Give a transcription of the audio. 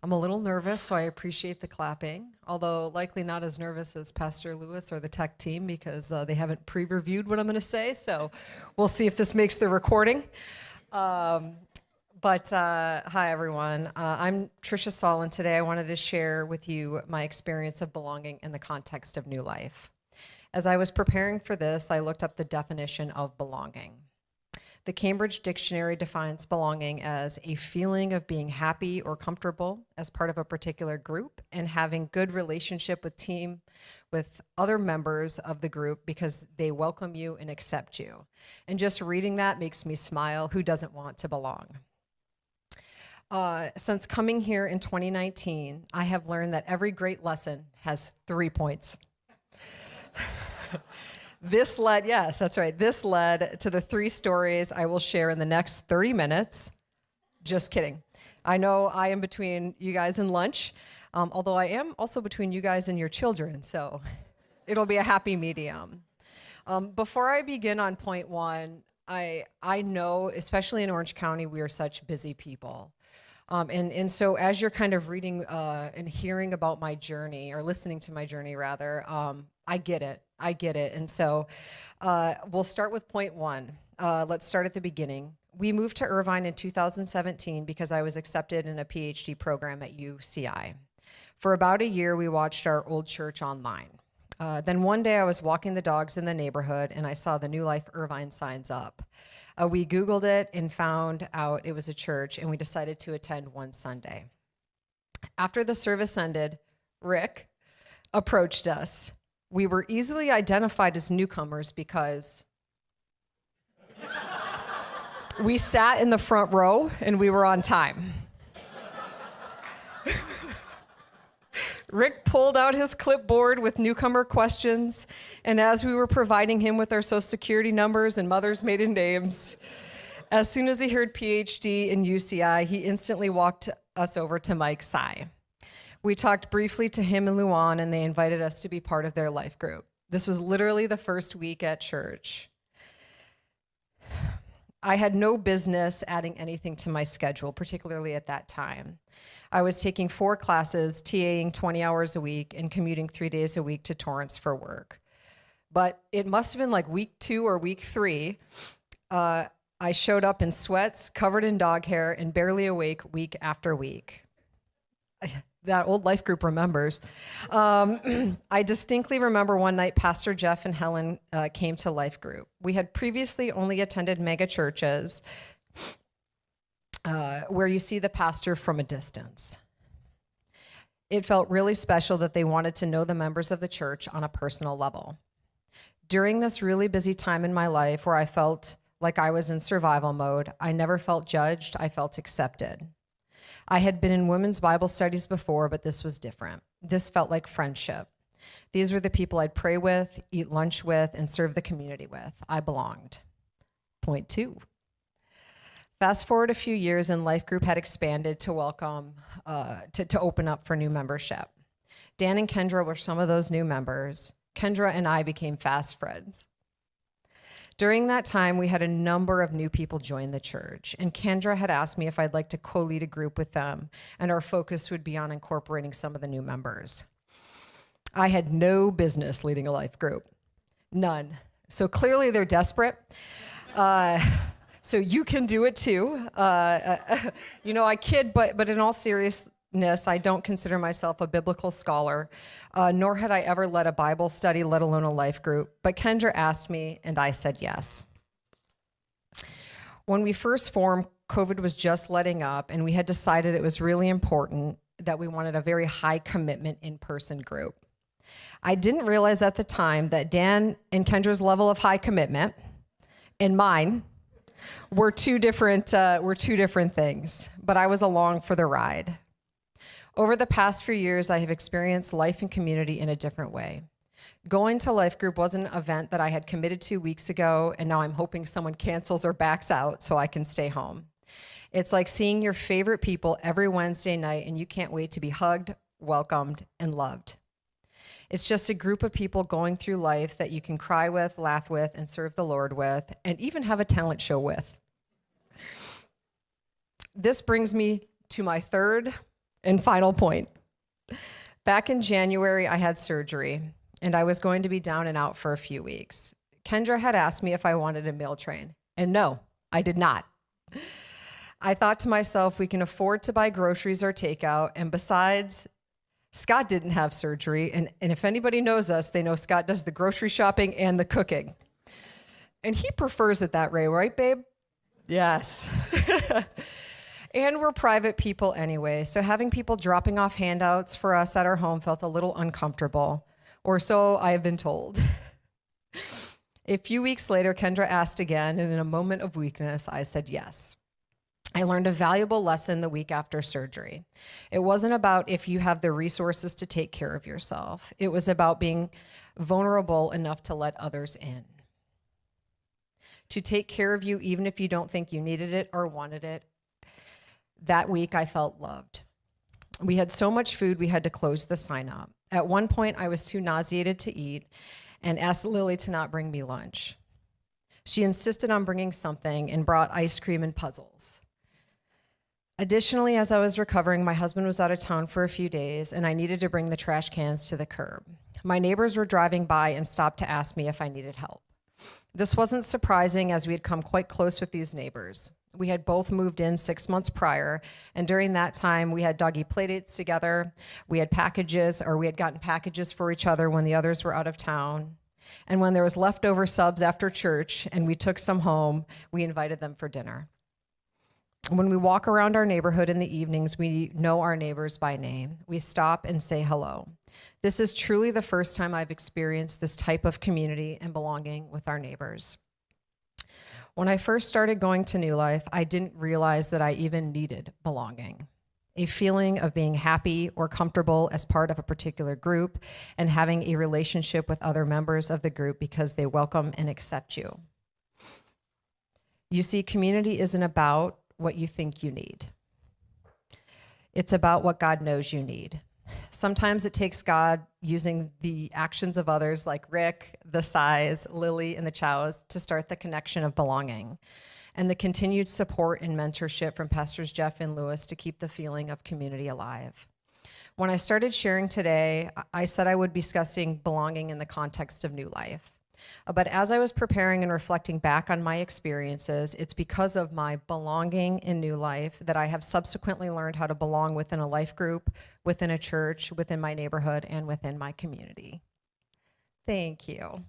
I'm a little nervous, so I appreciate the clapping, although likely not as nervous as Pastor Lewis or the tech team because they haven't pre-reviewed what I'm going to say, so we'll see if this makes the recording. Hi, everyone. I'm Trisha, Saul, and today I wanted to share with you my experience of belonging in the context of new life. As I was preparing for this, I looked up the definition of belonging. The Cambridge Dictionary defines belonging as a feeling of being happy or comfortable as part of a particular group and having good relationship with other members of the group because they welcome you and accept you. And just reading that makes me smile. Who doesn't want to belong? Since coming here in 2019, I have learned that every great lesson has 3 points. This led to the 3 stories I will share in the next 30 minutes. Just kidding. I know I am between you guys and lunch, although I am also between you guys and your children, so it'll be a happy medium. Before I begin on point 1, I know, especially in Orange County, we are such busy people. And so as you're kind of reading and hearing about my journey, or listening to my journey rather, I get it. And so we'll start with point 1. Let's start at the beginning. We moved to Irvine in 2017 because I was accepted in a PhD program at UCI. For about a year, we watched our old church online. Then one day I was walking the dogs in the neighborhood and I saw the New Life Irvine signs up. We Googled it and found out it was a church, and we decided to attend one Sunday. After the service ended, Rick approached us. We were easily identified as newcomers because we sat in the front row and we were on time. Rick pulled out his clipboard with newcomer questions, and as we were providing him with our social security numbers and mother's maiden names, as soon as he heard PhD in UCI, he instantly walked us over to Mike Sy. We talked briefly to him and Luan, and they invited us to be part of their life group. This was literally the first week at church. I had no business adding anything to my schedule, particularly at that time. I was taking 4 classes, TAing 20 hours a week, and commuting 3 days a week to Torrance for work. But it must have been like week 2 or week 3. I showed up in sweats, covered in dog hair, and barely awake week after week. That old life group remembers. I distinctly remember one night Pastor Jeff and Helen came to life group. We had previously only attended mega churches where you see the pastor from a distance. It felt really special that they wanted to know the members of the church on a personal level. During this really busy time in my life where I felt like I was in survival mode, I never felt judged, I felt accepted. I had been in women's Bible studies before, but this was different. This felt like friendship. These were the people I'd pray with, eat lunch with, and serve the community with. I belonged. Point 2. Fast forward a few years, and Life Group had expanded to open up for new membership. Dan and Kendra were some of those new members. Kendra and I became fast friends. During that time, we had a number of new people join the church, and Kendra had asked me if I'd like to co-lead a group with them, and our focus would be on incorporating some of the new members. I had no business leading a life group. None. So clearly they're desperate. So you can do it too. I kid, but in all seriousness, I don't consider myself a biblical scholar, nor had I ever led a Bible study, let alone a life group. But Kendra asked me, and I said yes. When we first formed, COVID was just letting up, and we had decided it was really important that we wanted a very high commitment in-person group. I didn't realize at the time that Dan and Kendra's level of high commitment and mine were two different things, but I was along for the ride. Over the past few years, I have experienced life and community in a different way. Going to life group was an event that I had committed to weeks ago, and now I'm hoping someone cancels or backs out so I can stay home. It's like seeing your favorite people every Wednesday night, and you can't wait to be hugged, welcomed, and loved. It's just a group of people going through life that you can cry with, laugh with, and serve the Lord with, and even have a talent show with. This brings me to my third And final point. Back in January, I had surgery, and I was going to be down and out for a few weeks. Kendra had asked me if I wanted a meal train, and no, I did not. I thought to myself, we can afford to buy groceries or takeout, and besides, Scott didn't have surgery, and if anybody knows us, they know Scott does the grocery shopping and the cooking. And he prefers it that way, right, babe? Yes. And we're private people anyway, so having people dropping off handouts for us at our home felt a little uncomfortable, or so I have been told. A few weeks later, Kendra asked again, and in a moment of weakness, I said yes. I learned a valuable lesson the week after surgery. It wasn't about if you have the resources to take care of yourself. It was about being vulnerable enough to let others in. To take care of you even if you don't think you needed it or wanted it. That week, I felt loved. We had so much food, we had to close the sign up. At one point, I was too nauseated to eat and asked Lily to not bring me lunch. She insisted on bringing something and brought ice cream and puzzles. Additionally, as I was recovering, my husband was out of town for a few days, and I needed to bring the trash cans to the curb. My neighbors were driving by and stopped to ask me if I needed help. This wasn't surprising, as we had come quite close with these neighbors. We had both moved in 6 months prior, and during that time, we had doggy playdates together. We had gotten packages for each other when the others were out of town. And when there was leftover subs after church and we took some home, we invited them for dinner. When we walk around our neighborhood in the evenings, we know our neighbors by name. We stop and say hello. This is truly the first time I've experienced this type of community and belonging with our neighbors. When I first started going to New Life, I didn't realize that I even needed belonging, a feeling of being happy or comfortable as part of a particular group and having a relationship with other members of the group because they welcome and accept you. You see, community isn't about what you think you need. It's about what God knows you need. Sometimes it takes God using the actions of others like Rick, the Sais, Lily, and the Chows to start the connection of belonging, and the continued support and mentorship from Pastors Jeff and Lewis to keep the feeling of community alive. When I started sharing today, I said I would be discussing belonging in the context of New Life. But as I was preparing and reflecting back on my experiences, it's because of my belonging in New Life that I have subsequently learned how to belong within a life group, within a church, within my neighborhood, and within my community. Thank you.